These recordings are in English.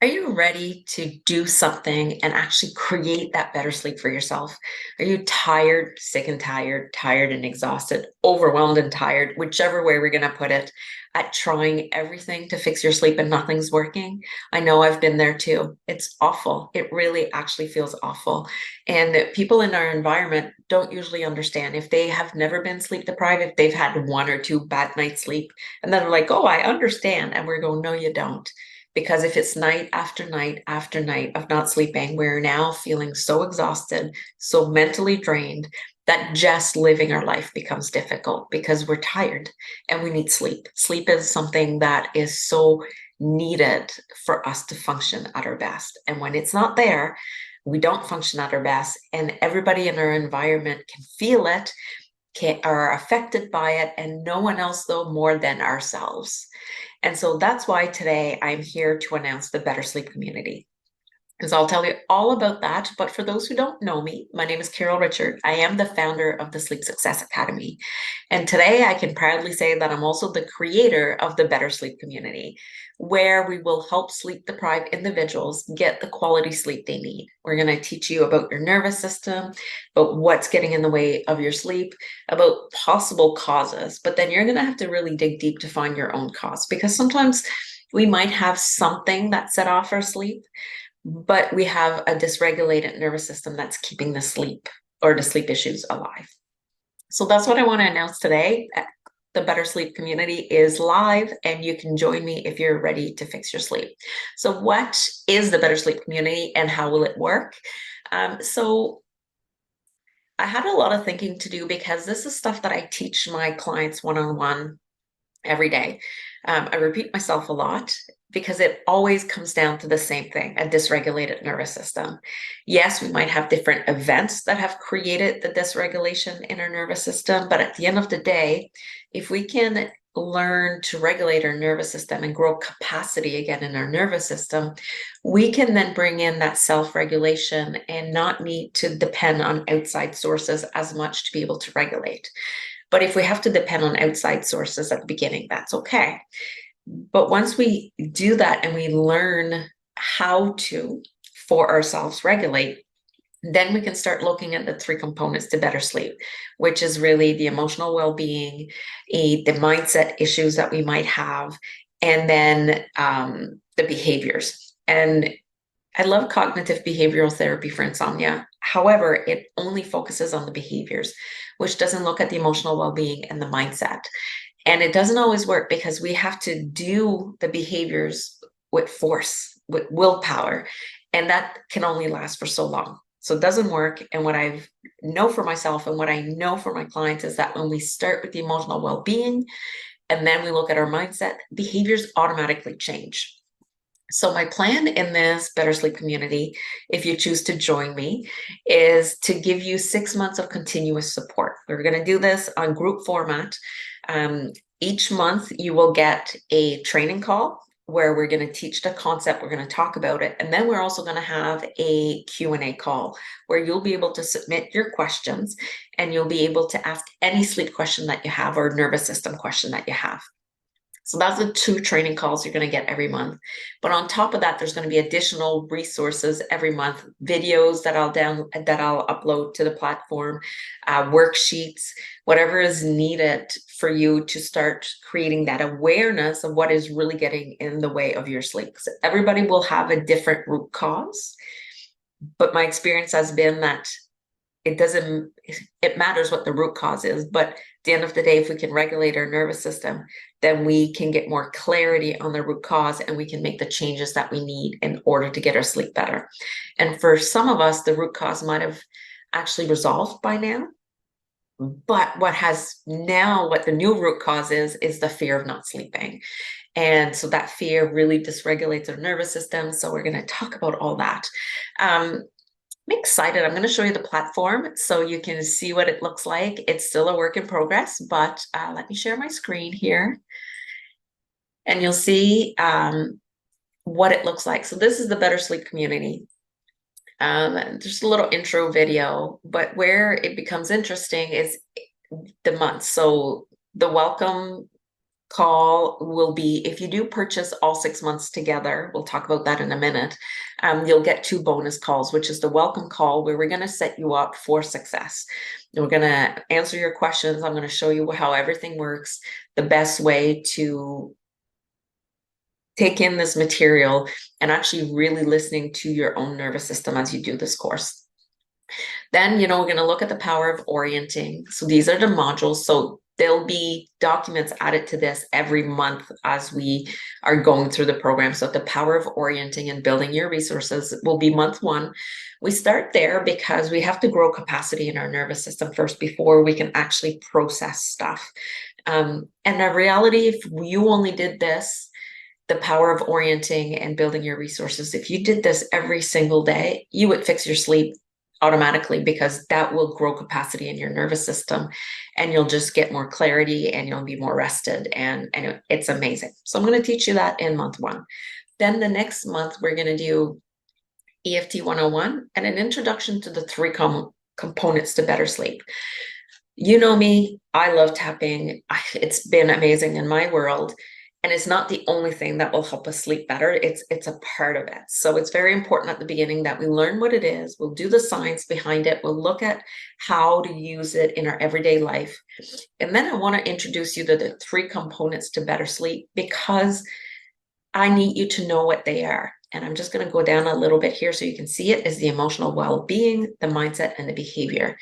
Are you ready to do something and actually create that better sleep for yourself? Are you tired, sick and tired, tired and exhausted, overwhelmed and tired, whichever way we're going to put it, at trying everything to fix your sleep and nothing's working? I know I've been there too. It's awful. It really actually feels awful. And people in our environment don't usually understand if they have never been sleep deprived, if they've had one or two bad nights sleep, and then they're like, oh, I understand. And we're going, no, you don't. Because if it's night after night after night of not sleeping, we're now feeling so exhausted, so mentally drained that just living our life becomes difficult because we're tired and we need sleep. Sleep is something that is so needed for us to function at our best. And when it's not there, we don't function at our best. And everybody in our environment can feel it, are affected by it, and no one else, though, more than ourselves. And so that's why today I'm here to announce the Better Sleep Community, because I'll tell you all about that. But for those who don't know me, my name is Carol Richard. I am the founder of the Sleep Success Academy. And today I can proudly say that I'm also the creator of the Better Sleep Community, where we will help sleep deprived individuals get the quality sleep they need. We're going to teach you about your nervous system, about what's getting in the way of your sleep, about possible causes. But then you're going to have to really dig deep to find your own cause, because sometimes we might have something that set off our sleep, but we have a dysregulated nervous system that's keeping the sleep or the sleep issues alive. So that's what I want to announce today. The Better Sleep Community is live, and you can join me if you're ready to fix your sleep. So what is the Better Sleep Community and how will it work? So I had a lot of thinking to do, because this is stuff that I teach my clients one-on-one every day. I repeat myself a lot because it always comes down to the same thing: a dysregulated nervous system. Yes, we might have different events that have created the dysregulation in our nervous system, but at the end of the day, if we can learn to regulate our nervous system and grow capacity again in our nervous system, we can then bring in that self-regulation and not need to depend on outside sources as much to be able to regulate. But if we have to depend on outside sources at the beginning, that's okay. But once we do that and we learn how to, for ourselves, regulate, then we can start looking at the three components to better sleep, which is really the emotional well-being, the mindset issues that we might have, and then the behaviors. And I love cognitive behavioral therapy for insomnia. However, it only focuses on the behaviors, which doesn't look at the emotional well-being and the mindset. And it doesn't always work, because we have to do the behaviors with force, with willpower, and that can only last for so long. So it doesn't work. And what I know for myself and what I know for my clients is that when we start with the emotional well-being and then we look at our mindset, behaviors automatically change. So my plan in this Better Sleep Community, if you choose to join me, is to give you 6 months of continuous support. We're going to do this on group format. Each month you will get a training call where we're going to teach the concept, we're going to talk about it, and then we're also going to have a Q&A call where you'll be able to submit your questions and you'll be able to ask any sleep question that you have or nervous system question that you have. So that's the 2 training calls you're going to get every month. But on top of that, there's going to be additional resources every month, videos that I'll upload to the platform, worksheets, whatever is needed for you to start creating that awareness of what is really getting in the way of your sleep. So everybody will have a different root cause, but my experience has been that it matters what the root cause is, but at the end of the day, if we can regulate our nervous system, then we can get more clarity on the root cause and we can make the changes that we need in order to get our sleep better. And for some of us, the root cause might have actually resolved by now, but what the new root cause is the fear of not sleeping. And so that fear really dysregulates our nervous system. So we're going to talk about all that. I'm excited. I'm going to show you the platform so you can see what it looks like. It's still a work in progress, but let me share my screen here and you'll see what it looks like. So this is the Better Sleep Community. There's a little intro video, but where it becomes interesting is the months. So the welcome call will be, if you do purchase all 6 months together, we'll talk about that in a minute, you'll get 2 bonus calls, which is the welcome call, where we're going to set you up for success. And we're going to answer your questions. I'm going to show you how everything works, the best way to take in this material, and actually really listening to your own nervous system as you do this course. Then, we're going to look at the power of orienting. So these are the modules. So there'll be documents added to this every month as we are going through the program. So the power of orienting and building your resources will be month 1. We start there because we have to grow capacity in our nervous system first before we can actually process stuff. And the reality, if you only did this, the power of orienting and building your resources, if you did this every single day, you would fix your sleep automatically, because that will grow capacity in your nervous system, and you'll just get more clarity and you'll be more rested, and it's amazing. So I'm going to teach you that in month 1. Then the next month we're going to do EFT 101 and an introduction to the 3 components to better sleep. You know me, I love tapping. It's been amazing in my world. And it's not the only thing that will help us sleep better. It's a part of it. So it's very important at the beginning that we learn what it is. We'll do the science behind it. We'll look at how to use it in our everyday life. And then I want to introduce you to the 3 components to better sleep, because I need you to know what they are. And I'm just going to go down a little bit here so you can see it, is the emotional well-being, the mindset, and the behavior.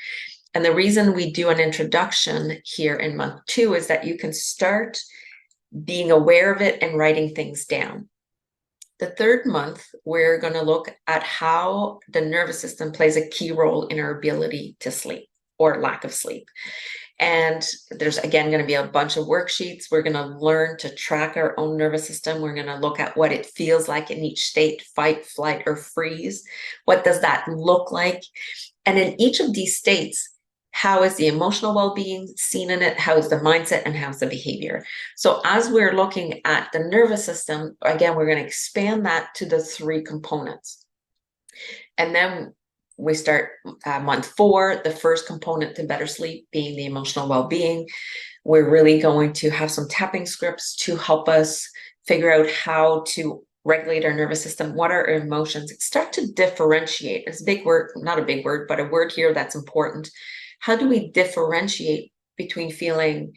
And the reason we do an introduction here in month 2 is that you can start being aware of it and writing things down. The 3rd month, we're going to look at how the nervous system plays a key role in our ability to sleep or lack of sleep. And there's, again, going to be a bunch of worksheets. We're going to learn to track our own nervous system. We're going to look at what it feels like in each state: fight, flight, or freeze. What does that look like? And in each of these states, how is the emotional well-being seen in it? How is the mindset, and how's the behavior? So as we're looking at the nervous system, again, we're going to expand that to the 3 components. And then we start month 4, the first component to better sleep being the emotional well-being. We're really going to have some tapping scripts to help us figure out how to regulate our nervous system, what are our emotions, start to differentiate. It's a big word, not a big word, but a word here that's important. How do we differentiate between feeling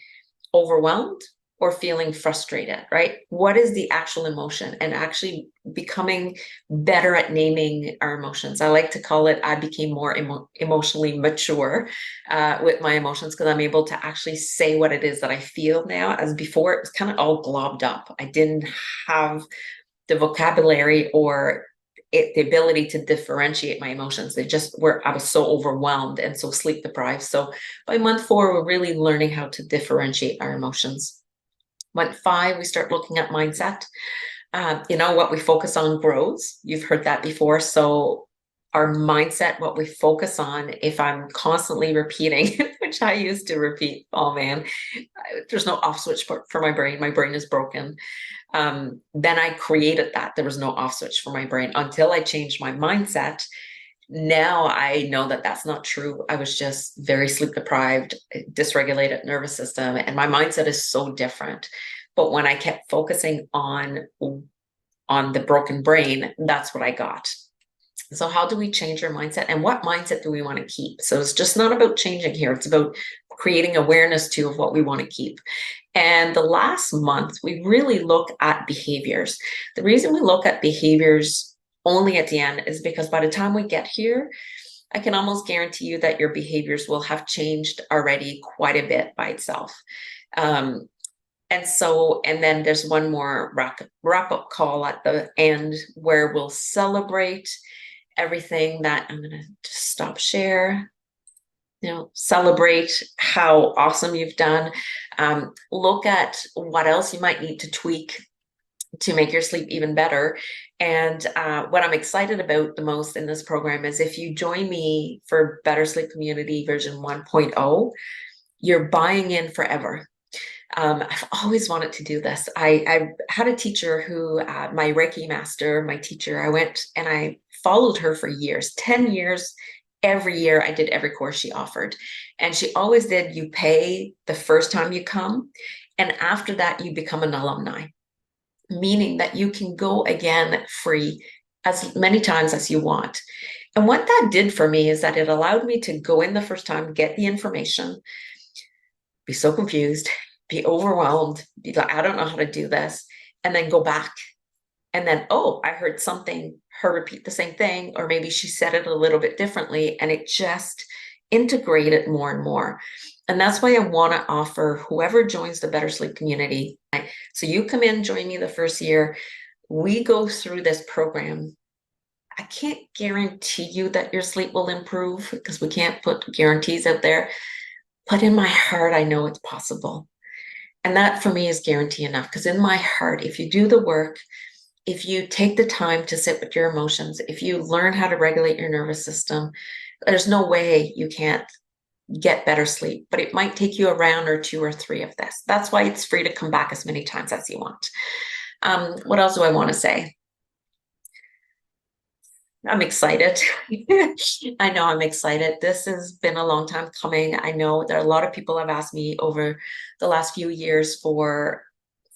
overwhelmed or feeling frustrated, right? What is the actual emotion? And actually becoming better at naming our emotions. I like to call it, I became more emotionally mature with my emotions, because I'm able to actually say what it is that I feel now. As before, it was kind of all globbed up. I didn't have the vocabulary or the ability to differentiate my emotions. I was so overwhelmed and so sleep deprived. So by month 4, we're really learning how to differentiate our emotions. Month 5, we start looking at mindset. What we focus on grows. You've heard that before. So our mindset, what we focus on, if I'm constantly repeating, which I used to repeat, oh man, there's no off switch for my brain. My brain is broken. Then I created that. There was no off switch for my brain until I changed my mindset. Now I know that that's not true. I was just very sleep deprived, dysregulated nervous system, and my mindset is so different. But when I kept focusing on the broken brain, that's what I got. So how do we change our mindset, and what mindset do we want to keep? So it's just not about changing here. It's about creating awareness too of what we want to keep. And the last month, we really look at behaviors. The reason we look at behaviors only at the end is because by the time we get here, I can almost guarantee you that your behaviors will have changed already quite a bit by itself. And then there's one more wrap-up call at the end where we'll celebrate everything that I'm going to just stop share. Celebrate how awesome you've done. Look at what else you might need to tweak to make your sleep even better. And what I'm excited about the most in this program is if you join me for Better Sleep Community version 1.0, you're buying in forever. I've always wanted to do this. I had a teacher who, my Reiki master, my teacher, I went and I followed her for years, 10 years. Every year I did every course she offered. And she always did, you pay the first time you come, And after that, you become an alumni, meaning that you can go again free as many times as you want. And what that did for me is that it allowed me to go in the first time, get the information, be so confused, be overwhelmed, be like, I don't know how to do this, and then go back. And then, oh, I heard something, her repeat the same thing, or maybe she said it a little bit differently, and it just integrated more and more. And that's why I want to offer whoever joins the Better Sleep community. So you come in, join me the first year. We go through this program. I can't guarantee you that your sleep will improve because we can't put guarantees out there. But in my heart, I know it's possible. And that for me is guarantee enough, because in my heart, if you do the work, if you take the time to sit with your emotions, if you learn how to regulate your nervous system, there's no way you can't get better sleep. But it might take you a round or two or three of this. That's why it's free to come back as many times as you want. What else do I want to say? I'm excited. I know I'm excited. This has been a long time coming. I know there are a lot of people have asked me over the last few years for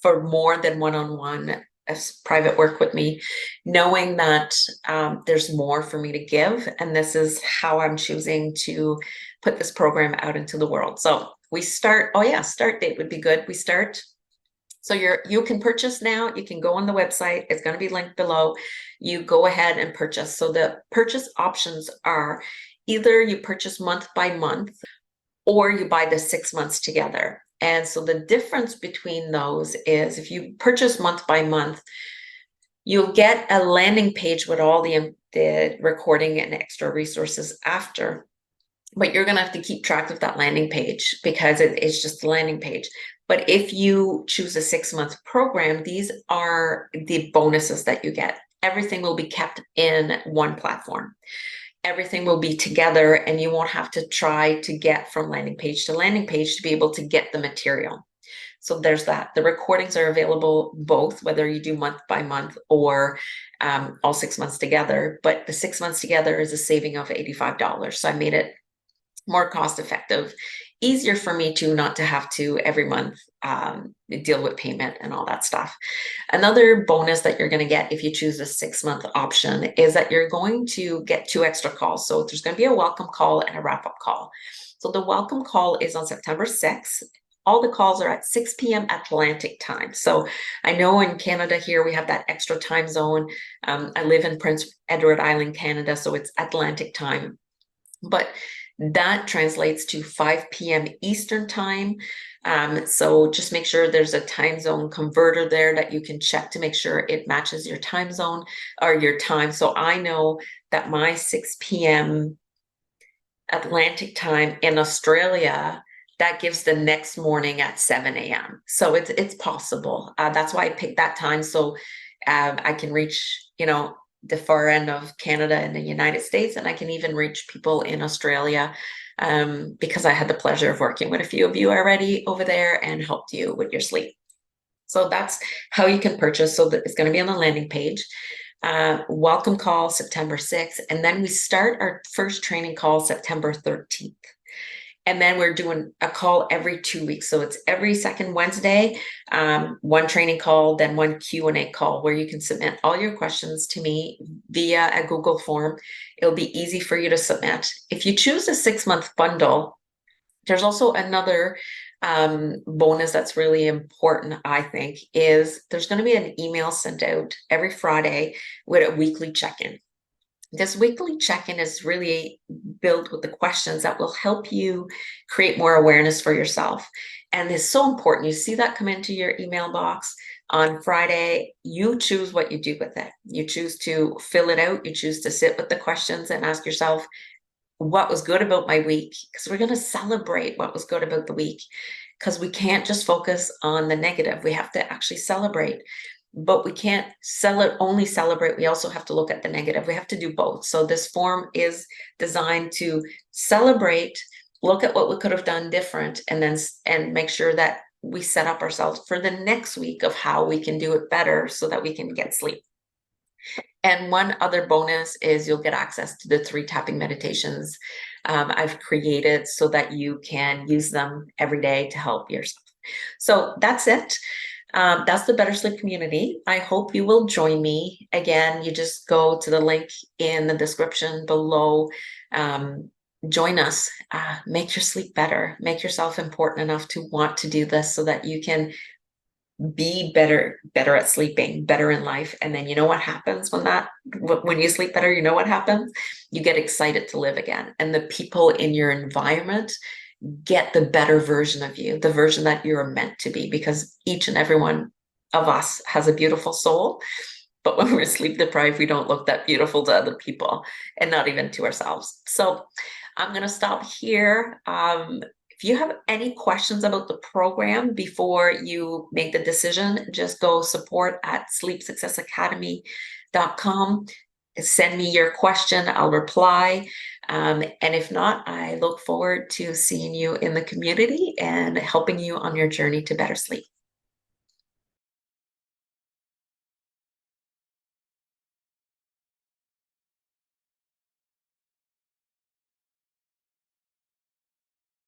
more than one-on-one as private work with me, knowing that there's more for me to give. And this is how I'm choosing to put this program out into the world. So we start, oh yeah, start date would be good. We start. So you can purchase now. You can go on the website. It's going to be linked below. You go ahead and purchase. So the purchase options are either you purchase month by month or you buy the 6 months together. And so the difference between those is if you purchase month by month, you'll get a landing page with all the recording and extra resources after. But you're going to have to keep track of that landing page because it's just the landing page. But if you choose a 6-month program, these are the bonuses that you get. Everything will be kept in one platform. Everything will be together, and you won't have to try to get from landing page to landing page to be able to get the material. So there's that. The recordings are available both, whether you do month by month or all 6 months together. But the 6 months together is a saving of $85. So I made it more cost effective, easier for me to not to have to every month deal with payment and all that stuff. Another bonus that you're going to get if you choose a 6-month option is that you're going to get 2 extra calls. So there's going to be a welcome call and a wrap-up call. So the welcome call is on September 6th. All the calls are at 6 p.m. Atlantic time. So I know in Canada here, we have that extra time zone. I live in Prince Edward Island, Canada, so it's Atlantic time. But that translates to 5 p.m. Eastern time. So just make sure there's a time zone converter there that you can check to make sure it matches your time zone or your time. So I know that my 6 p.m. Atlantic time in Australia, that gives the next morning at 7 a.m. So it's possible. That's why I picked that time. So I can reach, the far end of Canada and the United States, and I can even reach people in Australia because I had the pleasure of working with a few of you already over there and helped you with your sleep. So that's how you can purchase. So that it's going to be on the landing page. Welcome call September 6th, and then we start our first training call September 13th. And then we're doing a call every 2 weeks. So it's every second Wednesday, one training call, then one Q&A call where you can submit all your questions to me via a Google form. It'll be easy for you to submit. If you choose a 6-month bundle, there's also another bonus that's really important, I think, is there's going to be an email sent out every Friday with a weekly check-in. This weekly check-in is really built with the questions that will help you create more awareness for yourself. And it's so important. You see that come into your email box on Friday. You choose what you do with it. You choose to fill it out. You choose to sit with the questions and ask yourself, what was good about my week? Because we're going to celebrate what was good about the week, because we can't just focus on the negative. We have to actually celebrate. But we can't only celebrate. We also have to look at the negative. We have to do both. So this form is designed to celebrate, look at what we could have done different, and make sure that we set up ourselves for the next week of how we can do it better so that we can get sleep. And one other bonus is you'll get access to the 3 tapping meditations I've created so that you can use them every day to help yourself. So that's it. That's the Better Sleep community. I hope you will join me. Again, you just go to the link in the description below. Join us. Make your sleep better. Make yourself important enough to want to do this so that you can be better at sleeping, better in life. And then you know what happens when you sleep better, you know what happens? You get excited to live again. And the people in your environment get the better version of you, the version that you're meant to be, because each and every one of us has a beautiful soul. But when we're sleep deprived, we don't look that beautiful to other people and not even to ourselves. So I'm going to stop here. If you have any questions about the program before you make the decision, just go support at sleepsuccessacademy.com. Send me your question, I'll reply. And if not, I look forward to seeing you in the community and helping you on your journey to better sleep.